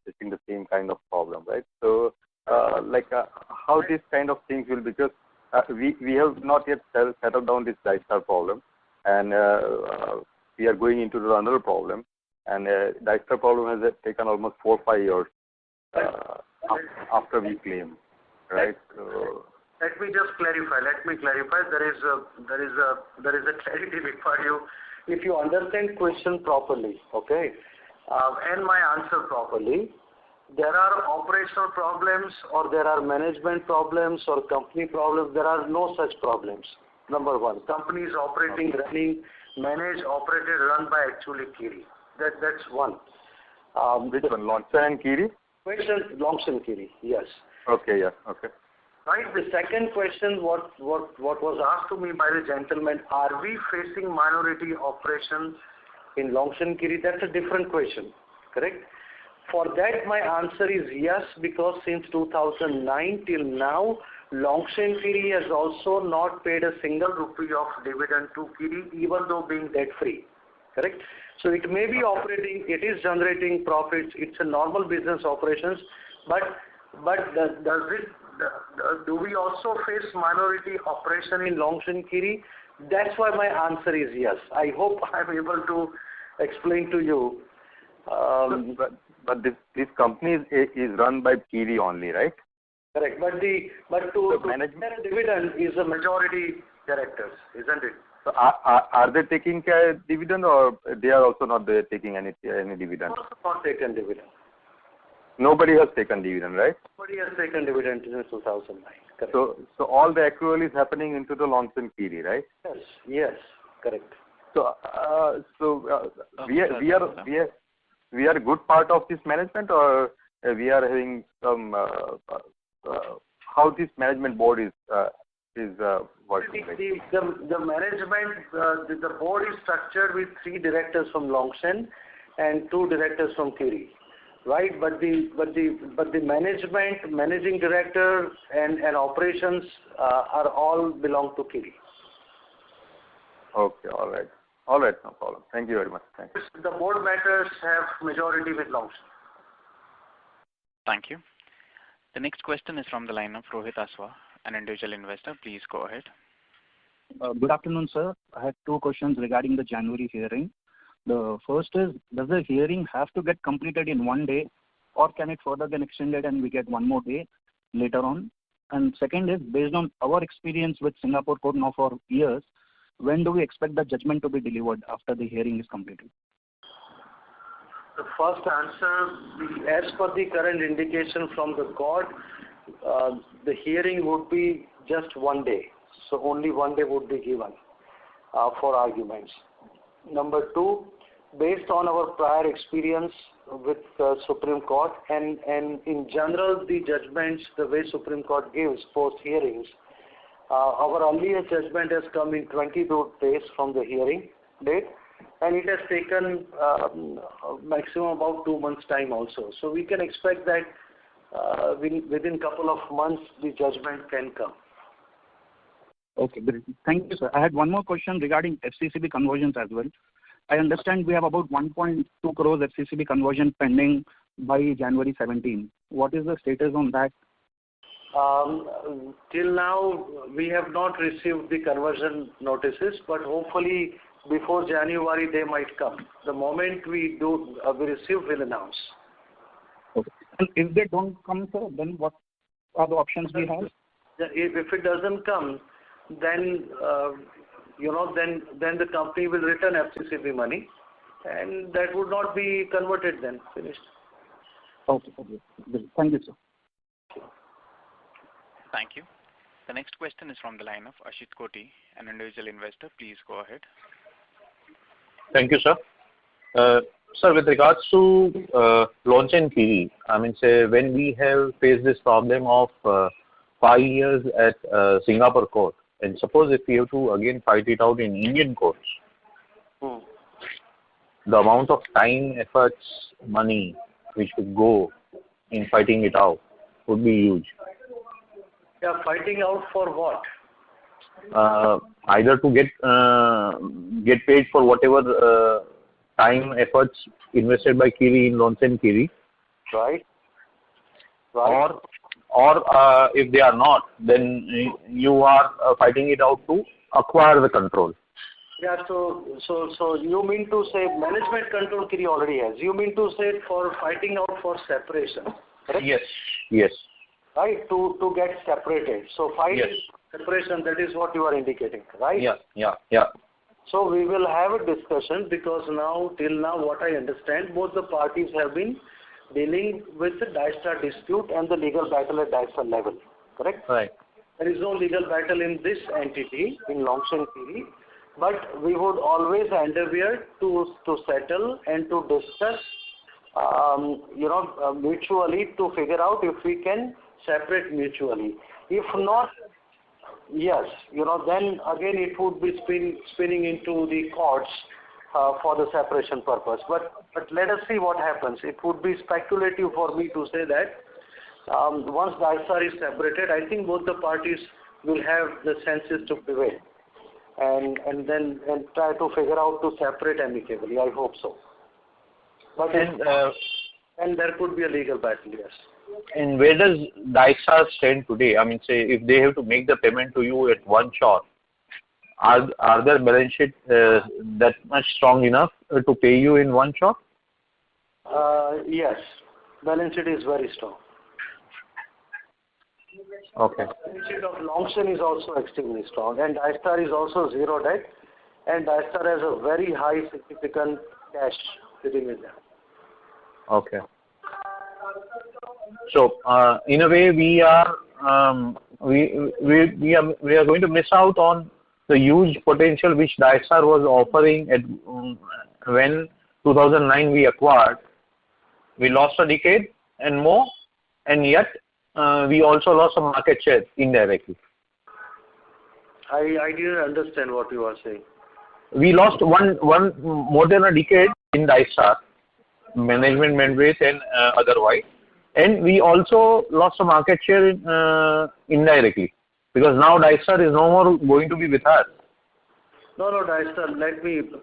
facing the same kind of problem, right? So how this kind of things will, because we have not yet settled down this Dystar problem, and we are going into another problem. And Dystar problem has taken almost 4 or 5 years after we claim, right? So, let me just clarify. There is a clarity required you. If you understand question properly, okay, and my answer properly, there are operational problems or there are management problems or company problems. There are no such problems. Number one, company is operating, running, managed, operated, run by actually Kiri. That's one. Which one, Longchen and Kiri? Question, Longchen Kiri, yes. Okay, yeah, okay. Right. The second question, what was asked to me by the gentleman, are we facing minority operations in Longchen Kiri? That's a different question, correct? For that, my answer is yes, because since 2009 till now, Longchen Kiri has also not paid a single rupee of dividend to Kiri, even though being debt-free, correct? So it may be operating, it is generating profits, it's a normal business operations, but do we also face minority operation in Longchen Kiri? That's why my answer is yes. I hope I'm able to explain to you. But this company is run by Kiri only, right? Correct. But to management dividend is a majority directors, isn't it? So are they taking dividend, or they are also not taking any dividend? Also not taken dividend. Nobody has taken dividend, right? Nobody has taken dividend since 2009. Correct. So all the accrual is happening into the Longchen Kiri, right? Yes, correct. So we are a good part of this management, or we are having some how this management board is working? The management, the board is structured with 3 directors from Longchen and 2 directors from Kiri, right? But the management, managing director and operations are all belong to Kiri. Okay, all right, no problem. Thank you very much. Thank you. The board matters have majority with Longchen. Thank you. The next question is from the line of Rohit Aswa, an individual investor. Please go ahead. Good afternoon, sir. I have 2 questions regarding the January hearing. The first is, does the hearing have to get completed in 1 day, or can it further get extended and we get 1 more day later on? And second is, based on our experience with Singapore court now for years, when do we expect the judgment to be delivered after the hearing is completed? The first answer, as per the current indication from the court, the hearing would be just 1 day. So only 1 day would be given for arguments. Number 2, based on our prior experience with Supreme Court and in general the judgments, the way Supreme Court gives post hearings, our earliest judgment has come in 22 days from the hearing date, and it has taken maximum about 2 months time also. So we can expect that within couple of months the judgment can come. Okay, great. Thank you, sir. I had 1 more question regarding FCCB conversions as well. I understand we have about 1.2 crores FCCB conversion pending by January 17. What is the status on that? Till now, we have not received the conversion notices, but hopefully before January they might come. The moment we receive, we'll announce. Okay. And if they don't come, sir, then what are the options we have? If it doesn't come, then then the company will return FCCB money, and that would not be converted then. Finished. Okay. Thank you, sir. Thank you. The next question is from the line of Ashit Koti, an individual investor. Please go ahead. Thank you, sir. Sir, with regards to launch and Kiri, I mean, say when we have faced this problem of 5 years at Singapore court, and suppose if we have to again fight it out in Indian courts, the amount of time, efforts, money which would go in fighting it out would be huge. Yeah, fighting out for what? Either to get paid for whatever time, efforts invested by Kiri in launch and Kiri. Right. Or if they are not, then you are fighting it out to acquire the control. Yeah, so you mean to say management control Kiri already has. You mean to say for fighting out for separation, correct? Yes. Right, to get separated. So separation, that is what you are indicating, right? Yeah. So we will have a discussion because till now, what I understand, both the parties have been dealing with the Dystar dispute and the legal battle at Dystar level, correct? Right. There is no legal battle in this entity, in Longshan Kiri, but we would always endeavor to settle and to discuss, mutually to figure out if we can separate mutually. If not, yes, then again it would be spinning into the courts for the separation purpose. But let us see what happens. It would be speculative for me to say that once Dystar is separated, I think both the parties will have the senses to prevail and try to figure out to separate amicably. I hope so. But and there could be a legal battle, yes. And where does Dystar stand today? I mean, say if they have to make the payment to you at one shot, are their balance sheet that much strong enough to pay you in one shot? Yes, balance sheet is very strong. Okay. Balance sheet of Longshan is also extremely strong, and Dystar is also zero debt, and Dystar has a very high significant cash sitting in there. Okay. So in a way, we are going to miss out on the huge potential which Dystar was offering at when 2009 we acquired. We lost a decade and more, and yet we also lost some market share indirectly. I didn't understand what you are saying. We lost one more than a decade in Dystar, management mandate and otherwise. And we also lost some market share indirectly because now Dystar is no more going to be with us. No, Dystar,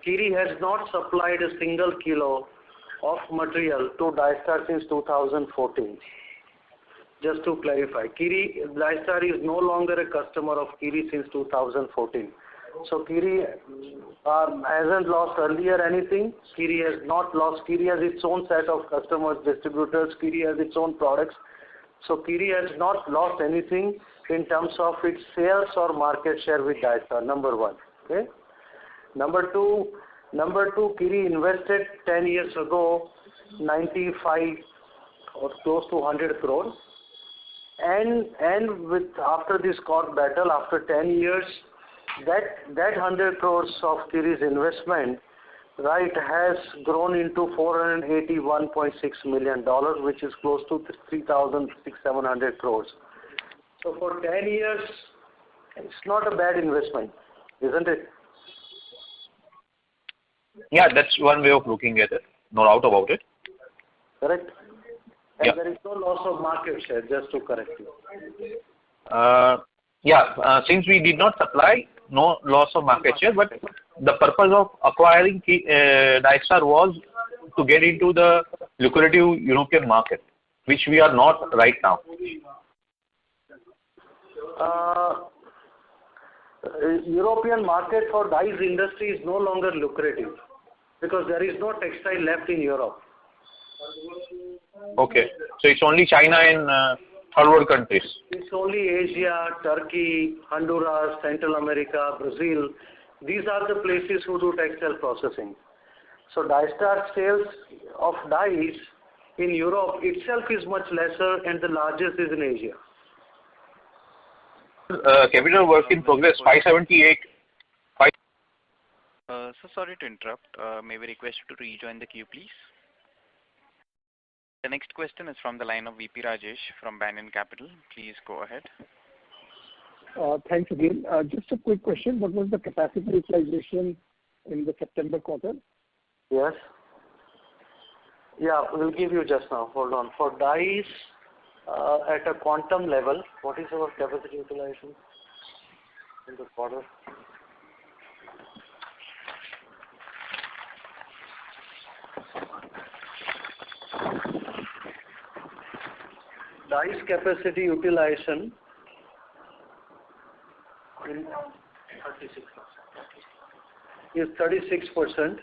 Kiri has not supplied a single kilo of material to Dystar since 2014. Just to clarify, Dystar is no longer a customer of Kiri since 2014. So Kiri hasn't lost earlier anything. Kiri has not lost. Kiri has its own set of customers, distributors. Kiri has its own products. So Kiri has not lost anything in terms of its sales or market share with Dystar, number one. Okay. Number two, Kiri invested 10 years ago 95 or close to 100 crores. And after this court battle, after 10 years, that 100 crores of Kiri's investment, right, has grown into $481.6 million, which is close to 3,700 crores. So for 10 years, it's not a bad investment, isn't it? Yeah, that's one way of looking at it. No doubt about it. Correct. And there is no loss of market share, just to correct you. Since we did not supply, no loss of market share, but the purpose of acquiring Dystar was to get into the lucrative European market, which we are not right now. European market for dyes industry is no longer lucrative because there is no textile left in Europe. Okay, so it's only China and Third world countries. It's only Asia, Turkey, Honduras, Central America, Brazil. These are the places who do textile processing. So Dystar sales of dyes in Europe itself is much lesser, and the largest is in Asia. Capital work in progress 578. So sorry to interrupt. May we request you to rejoin the queue, please? The next question is from the line of VP Rajesh from Banyan Capital. Please go ahead. Thanks again. Just a quick question. What was the capacity utilization in the September quarter? Yes. Yeah, we'll give you just now. Hold on. For dyes at a quantum level, what is our capacity utilization in the quarter? Dyes capacity utilization in 36% is 36%.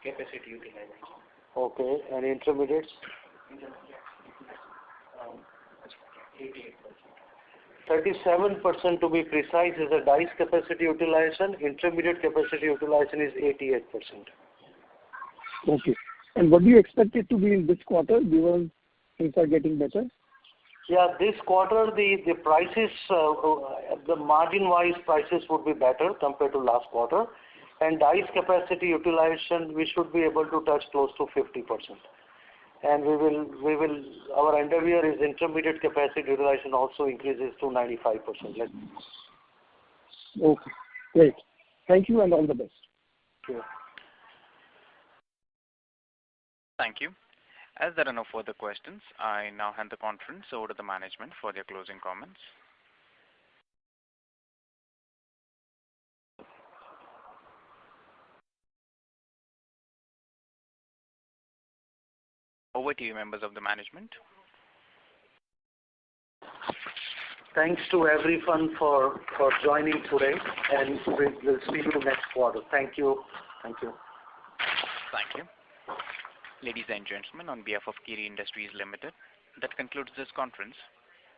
Capacity utilization. Okay, and intermediates? 37% to be precise is the dyes capacity utilization. Intermediate capacity utilization is 88%. Okay. And what do you expect it to be in this quarter, given things are getting better? Yeah, this quarter the prices, the margin-wise prices would be better compared to last quarter, and dyes capacity utilization we should be able to touch close to 50%. And we will. Our endeavor is intermediate capacity utilization also increases to 95%. Okay, great. Thank you and all the best. Sure. Thank you. As there are no further questions, I now hand the conference over to the management for their closing comments. Over to you, members of the management. Thanks to everyone for joining today, and we'll see you next quarter. Thank you. Thank you. Thank you. Ladies and gentlemen, on behalf of Kiri Industries Limited, that concludes this conference.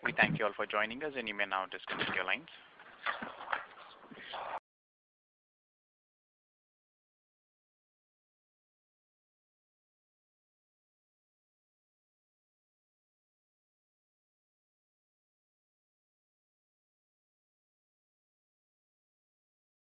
We thank you all for joining us, and you may now disconnect your lines.